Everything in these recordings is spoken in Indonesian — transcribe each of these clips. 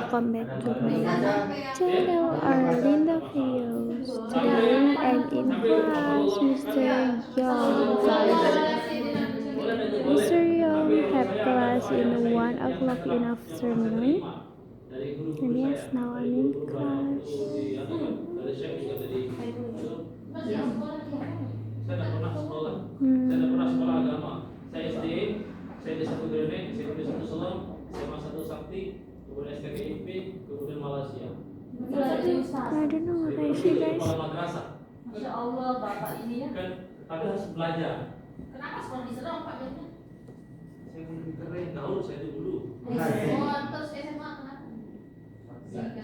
welcome back to my channel or Linda videos. Today I'm in class, Mr. Young guys. Mr. Young have class in 1 o'clock in afternoon. And yes, now I'm in class. Saya tidak pernah sekolah agama. Saya SD, saya di satu Greneng, saya di satu Selom, SMA 1 Sakti, kemudian STKIP, kemudian Malaysia. I don't know what I say, guys. Madrasah. Masya Allah, bapak ini ya. Kan tapi harus belajar. Kenapa sekolah di Serang Pak Jatnya? Saya keren tahu saya itu dulu. Terus SMA kenapa?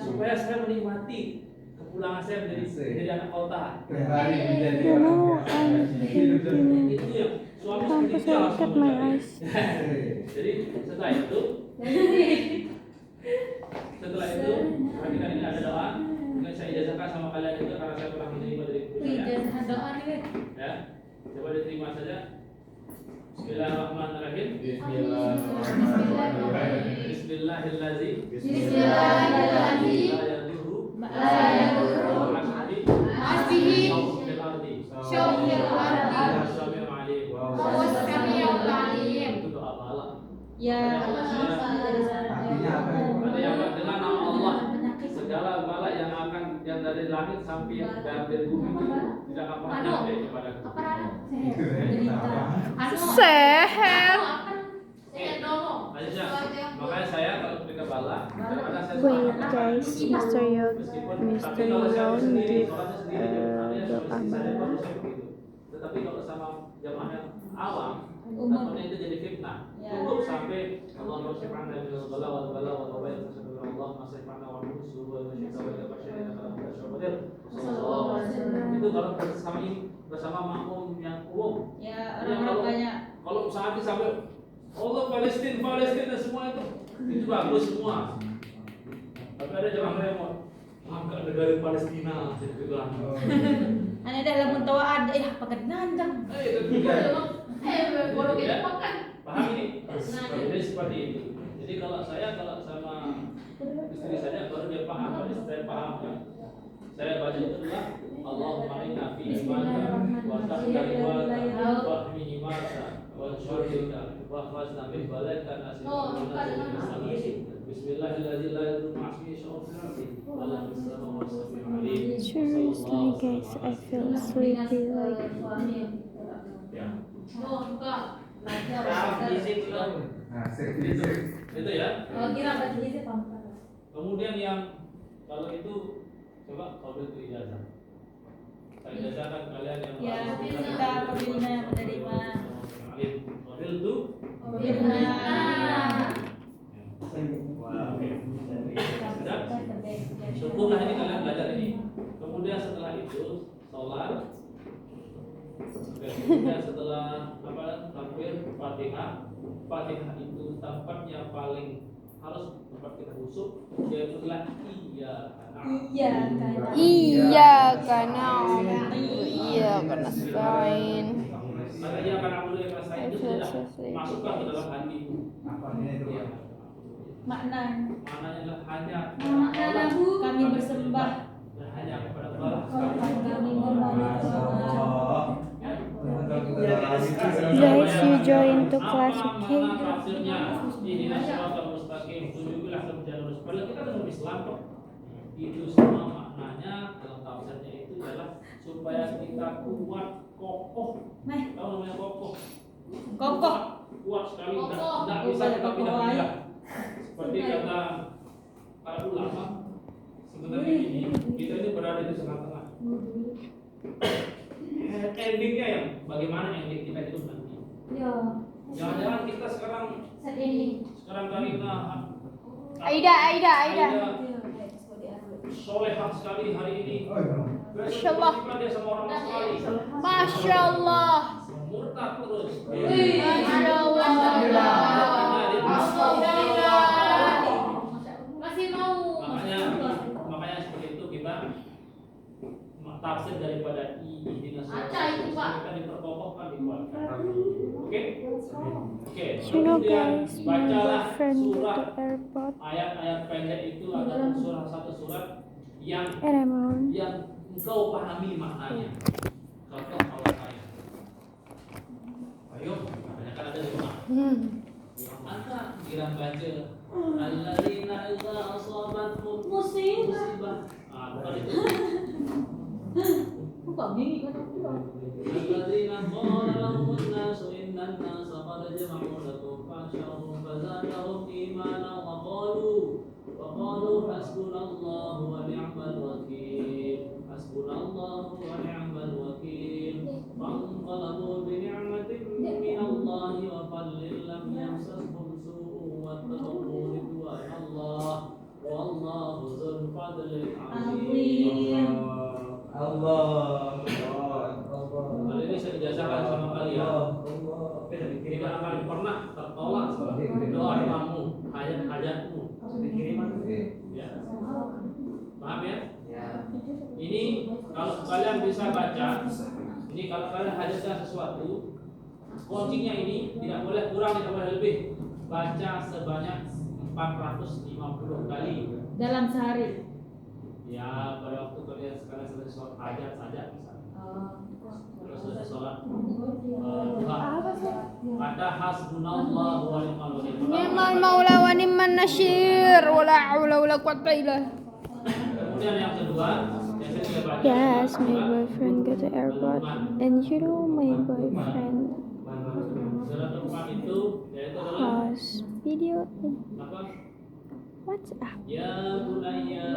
Supaya saya menikmati kepulangan saya menjadi anak kota. You know, I'm thinking Itu yang suami campus seperti look at my eyes. Jadi setelah itu perhatikan ini ada doa. Mungkin saya ijazahkan sama kalian juga karena saya pernah menerima dari guru saya. Ijazah doa nih. Ya, coba diterima saja. Bismillahirrahmanirrahim. Bismillahirrahmanirrahim. Bismillahirrahmanirrahim. La yadurru ma'asbihi syauqil ardi. Sami'ul alim. Itu doa pahala. Ya. Ada yang dengan nama Allah segala bala yang dari langit sampai dari bumi itu tidak akan pernah nyampe kepada Seher. Makanya saya kalau ketika bala Wait guys, Mr. Young give doa bala. tetapi kalau sama jamaah yang awam takutnya itu jadi fitnah. Cukup sampai Allah subhanahu wa ta'ala wal bala wal wabail Allah masifana wa musuh wa masyita wa basyirina itu kalau bersama makmum yang umum. Ya, orang banyak. Kalau saat sampai Allah Palestina dan semua itu bagus semua. Tapi ada jamaah yang mau angkat negara Palestina gitu bilang. Ana dalam muntawa ada pakai nandang. Bodoh kita makan. Paham ini? Jadi seperti itu. Jadi kalau sama istri saya baru dia paham, kalau istri saya paham kan. Saya baca itu adalah Allahumma inna fi imana wa taqdari wa fahmi imana wa syurika wa fasna min balaka nasib. Bismillahirrahmanirrahim. La yadurru ma'asmihi syauqil ardi wa la yusrafu wa sami'ul alim. Seriously guys, I feel sleepy like. Ya. Buka. Itu ya. Oh, kira baca ijazah pampat. Kemudian yang kalau itu coba qabil itu ijazah. Saya ijazahkan kalian yang Ya, kita qabilna menerima. Qabil itu cukuplah ini kalian belajar ini. Kemudian setelah itu sholat. Kemudian setelah takbir Fatihah. Fatihah itu tempatnya paling harus tempat kita khusyuk, yaitu adalah Iya karena selain. Maka ia karena dulu yang saya itu sudah masukkan ke dalam hatimu. Ya. Maknanya Maknanya hanya kami bersembah. Hanya kepada Allah. Guys, you join to class, okay? Padahal kita dalam Islam kok. Itu semua maknanya dalam tafsirnya itu adalah supaya kita kuat, kokoh. Tahu namanya kokoh? Kokoh. Kuat sekali, tidak bisa kita pindah-pindah. Seperti kata para ulama, sebenarnya ini kita ini berada di tengah-tengah. Endingnya yang bagaimana ending kita itu nanti? Jangan-jangan kita sekarang kali Aida solehah sekali hari ini. Masya Allah. Dia sama orang sekali. Masya Allah. Murtad terus. Masya Allah. Masih mau. Makanya seperti itu kita tafsir daripada ihdinas Aca itu, Pak. mereka diperkokohkan, dikuatkan. Oke? Oke. You know Kemudian guys, my bacalah boyfriend go surah to airport ayat-ayat pendek itu adalah satu surat yang and I'm alone. engkau pahami maknanya. Contoh Allah saya. Ayo, kebanyakan ada di rumah. Maka kira baca alladzina idza asabatkum musibah. Bukan itu. Bukan gini kan aku. Alladzina qala lahumun nasu innan nasa qad jama'u lakum fakhshawhum fazadahum imanan wa qalu hasbunallahu wa ni'mal wakeel. Hasbunallahu wa ni'mal wakeel. Fanqalabu bi ni'matin minallahi wa fadlin lam yamsashum su'un wattaqu ridwanallah wallahu dzul fadlil 'azim. Allah. Hal ini saya ijazahkan sama kalian. Tidak akan pernah tertolak doa kamu, hajat-hajatmu. Ya. Paham ya? Ini kalau kalian bisa baca, ini kalau kalian hajatkan sesuatu, kuncinya ini tidak boleh kurang, tidak boleh lebih. Baca sebanyak 450 kali Dalam sehari. ya, pada waktu kalian sekarang selesai sholat hajat saja misalnya, terus selesai sholat duha, kata hasbunallahu wa ni'mal wakeel. Ni'mal maula wa ni'man nasyir wa la haula wa la quwwata illa. Kemudian yang kedua, yang ketiga baca Yes, my boyfriend go to airport and you know my boyfriend surat keempat itu yaitu adalah has video in apa? WhatsApp. Ya bunayya,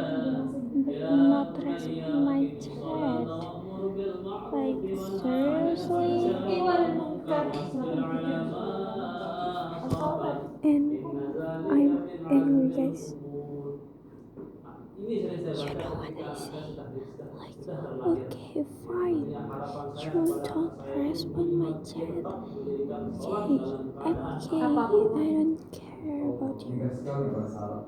ya Not bunayya, respond my aqimis chat. sholata wa'mur bil ma'ruf Like wal seriously. nahy 'anil munkar wasbir 'ala ma asabak. And I'm angry guys. Ini sering saya You know baca what ketika I say? Anda Like, sudah terlahir. okay, fine. Ini harapan saya You pada don't saya respond my untuk chat. tetap mendirikan sholat Okay, dalam I'm keadaan okay. apapun. I don't care about you. sekali bahasa Arab.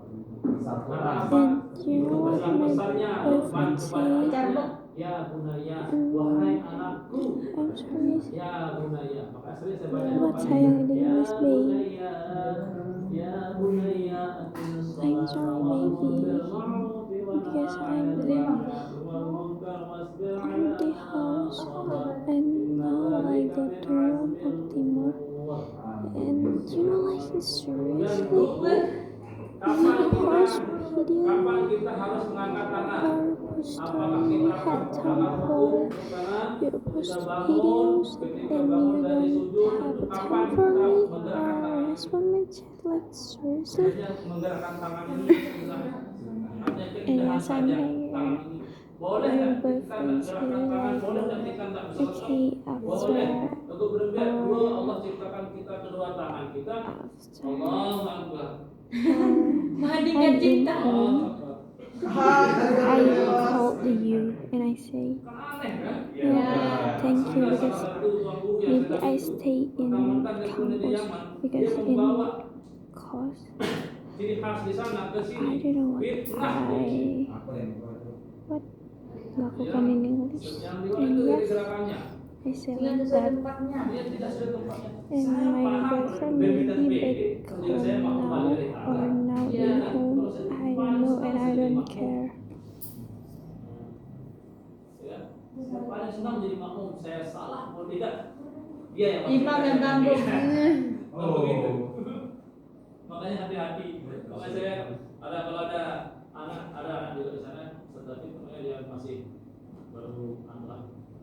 Karena apa? And you know what Pesan my besarnya boyfriend kepada say? anaknya, ya bunaya, wahai anakku, I'm sorry. ya bunaya. Maka sering saya baca Buat depan sayang ini, ini, ya Miss Bay. bunaya, ya bunaya, aqimis I'm sholata sorry, wa'mur baby. bil ma'rufi wa Because nahy I'm 'anil munkar wasbir 'ala on the ma house asabak. and now I go to One Optimor and you know like seriously Kapan post kita video harus mengangkat tangan? or post Apakah story kita had harus time mengangkat for karena you kita post bangun, videos ketika and bangun you dari don't sujud, have itu time kapan for kita me menggerakkan or tangan? respond my chat like seriously. Hanya menggerakkan tangan ini sudah hanya keindahan Yes, I'm saja angry. tangan ini. Boleh My nggak kita boyfriend's gerakan really tangan? like Boleh nggak kita nggak bisa okay boleh. after Untuk berempat dua Allah ciptakan kita kedua tangan kita. after Allahu Akbar. Menghadirkan cinta. Allahu Akbar. I call you and I say Kan aneh kan? thank you Ada because salah satu tuan guru yang maybe saya I dulu, stay in mentang-mentang dia kuliah di campus Yaman, because dia in membawa course ciri khas di sana ke I sini. don't know what Fitnah. what lakukan in English Yang and dimana itu dari yes gerakannya. I say Dengan like sesuai that tempatnya. Dia tidak sudah tempatnya. and Saya my paham boyfriend badminton maybe PG, back kalau saya home mau now kembali dari Arab. or now in home I don't know and I don't care. Ya. Saya paling senang jadi makmum. Saya salah mau tidak. Dia yang Imam yang tanggung. Oh begitu. Makanya hati-hati. Makanya saya kalau ada anak juga di sana, tetapi namanya dia masih baru anak.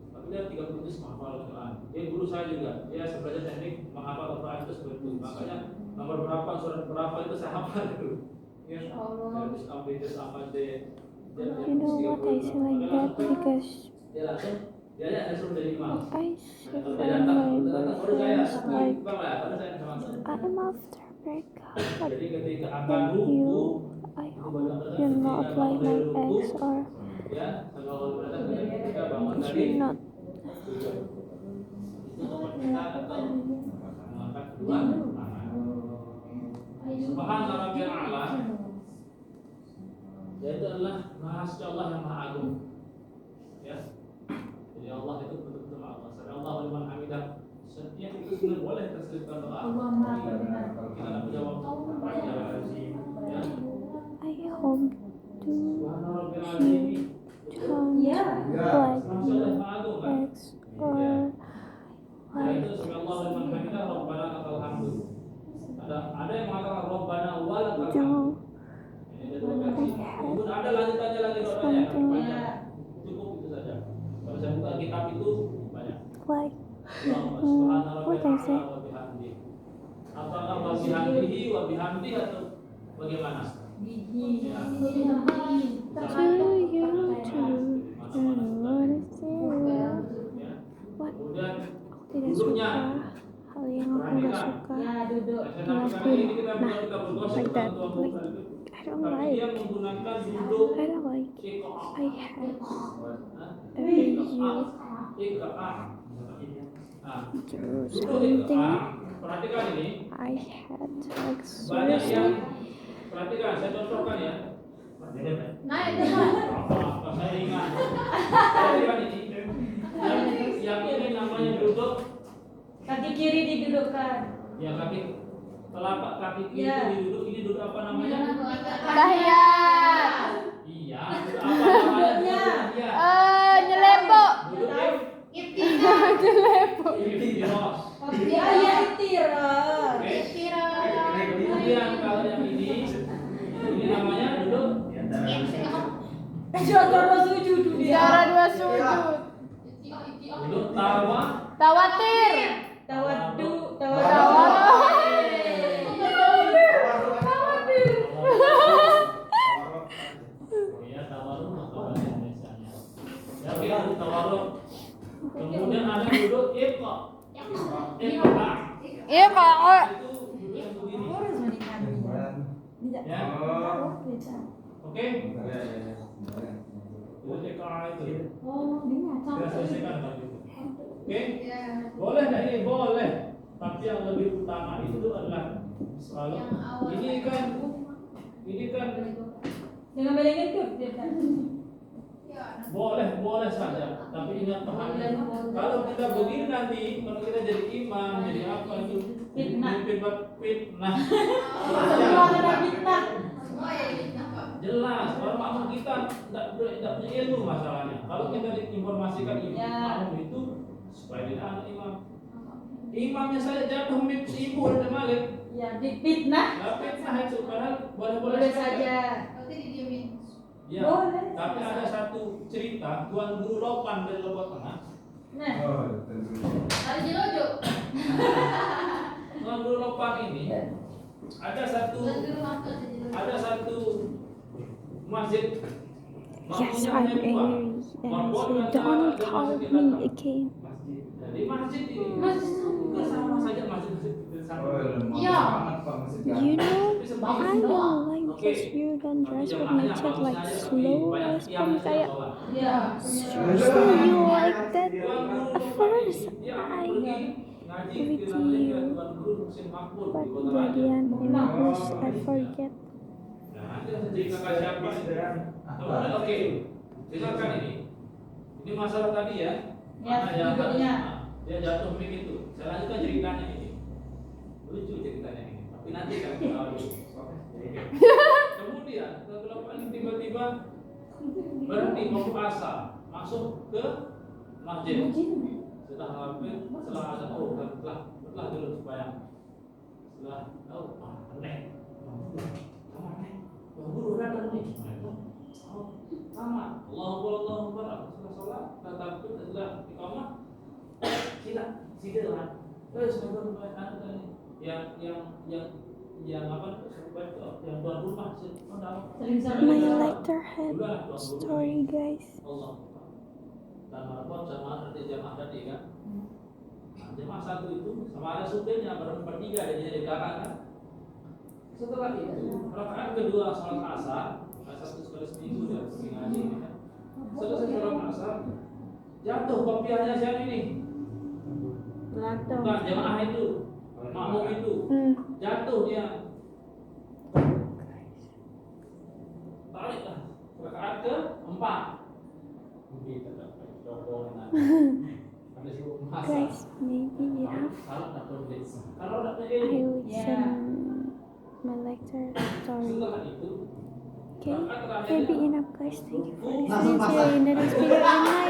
Tapi dia 30 juz menghafal Al-Quran. Dia guru saya juga. Dia belajar teknik menghafal Al-Quran itu seperti itu. Makanya nomor berapa surat berapa itu saya hafal itu. Ya. Juz ambil juz apa deh. You know what I say like that because Dia langsung dia langsung jadi imam. I see Kalau from dia datang, my baru saya boyfriends like bang lah, baru saya masuk. I'm after breakup. Jadi ketika akan But ruku, you, I hope you're not like my ex or ya, kalau berada ketika bangun dari you're not. sujud. Itu kita atau mengangkat kedua tangan. Subhana rabbiyal a'la. Yaitu adalah Mahasya Allah yang Maha Agung. Ya. Ya Allah itu betul-betul Allah. Sami Allahu liman hamidah. Setiap itu sudah boleh terselipkan doa. Allah Maha Pendengar. Kita akan menjawab ya. I hope to Subhana rabbil azim. count Ya. like Masya Allah, Maha Agung, kan? X or Ya itu Sami Allahu liman hamidah. Rabbana lakal hamdu. Ada yang mengatakan Rabbana walakal hamdu. do Ini ada dua versi. Kemudian ada lanjutannya lagi doanya. something Banyak. Cukup itu saja. Kalau saya buka kitab itu banyak. like What I say? Apakah wa bihamdihi wa bihamdi atau bagaimana? Gigi. Ya. to you too. I don't wanna see you. Ya. What? Kemudian Aku tidak suka hal yang aku nggak suka. Ya, duduk. kali ini kita bergosip Like that. tentang Like itu. I don't Tapi dia like. menggunakan duduk I don't like. iqa'a. I hate Hah? every you Iqa'a. Nah, do duduk something. iqa'a. Perhatikan ini. I hate like Banyak yang seriously. perhatikan, saya contohkan ya. Naik depan. Apa saya ingat. Perhatikan ini. Yang ini namanya duduk. Kaki kiri didudukkan. Ya kaki telapak kaki kiri Ya. duduk. Ini duduk apa namanya? Tahiyat. Iya. Duduk apa namanya? Iya. Nyelebok. Duduk Nyelebok. iftiros. Ya, ya istirahat. Oke. Kemudian kalau yang ini namanya duduk. Cara sujud dia. Cara dua sujud. Duduk tawa. Tawatir. Tawadu, Ya tawaruk atau bahasa Indonesianya. Ya oke duduk tawaruk. Kemudian ada duduk iqa. Iqa. Iya kak. Itu duduk yang begini. Harus menikmati. Tidak. Ya. Bisa. Oke. Duduk iqa itu. Oh, dia Kita selesaikan tadi. Oke. Boleh nggak ini? Boleh. Tapi yang lebih utama itu adalah selalu ini kan Jangan belengin tuh dia kan. boleh saja. Tapi ingat pahami. Kalau kita begini nanti, kalau kita jadi imam, jadi apa itu? Fitnah. Fitnah. Semua kena fitnah. Jelas, kalau makmum kita tidak punya ilmu masalahnya. Kalau kita diinformasikan makmum itu supaya tidak anak imam. Imamnya saya jatuh mimpi si ibu ada malik. Ya, difitnah. Nggak fitnah itu, padahal Boleh saja. Ya, Boleh. tapi ada satu cerita Tuan Guru Lopan dari Lombok Tengah. Nah, Tuan Guru Lopan ini ada satu masjid. Yes, Makmumnya I'm hanya dua. angry. And so don't call me again. Jadi masjid ini itu sama saja masjid sama. You know, I don't like this weird undress with my chat like slow respond kayak ya. seriously you like that? At first I with you, but jadian English I forget. Oke, dengarkan ini. Ini masalah tadi ya. Ya, Mana yang duduknya. dia jatuh begitu. Saya lanjutkan ceritanya ini. Lucu ceritanya ini. Tapi nanti kan kita tahu dulu. Kemudian setelah tiba-tiba berhenti mau puasa, masuk ke masjid. Setelah ngelakuin, setelah ada setelah dulu supaya setelah aneh. Guru datang nih. Sama. Allahu Akbar. Setelah sholat, tatap setelah iqamah. Sila. Terus yang apa? Yang tuan rumah My lighter head story guys. Allah. Dan marbot sama nanti jamaah tadi kan. Jamaah satu itu sama ada supirnya bertiga jadinya di belakang kan. Setelah itu rakaat kedua salat asar, satu sekali seminggu dan sering ngaji kan. Selesai salat asar, jatuh kopiahnya siapa ini? Bukan jamaah itu, makmum itu jatuh dia. Tarik lah rakaat ke-4. Begitu kan. Guys, maybe enough. I will send my lecture story. Okay, maybe enough guys. Thank you for listening. See you in the next video and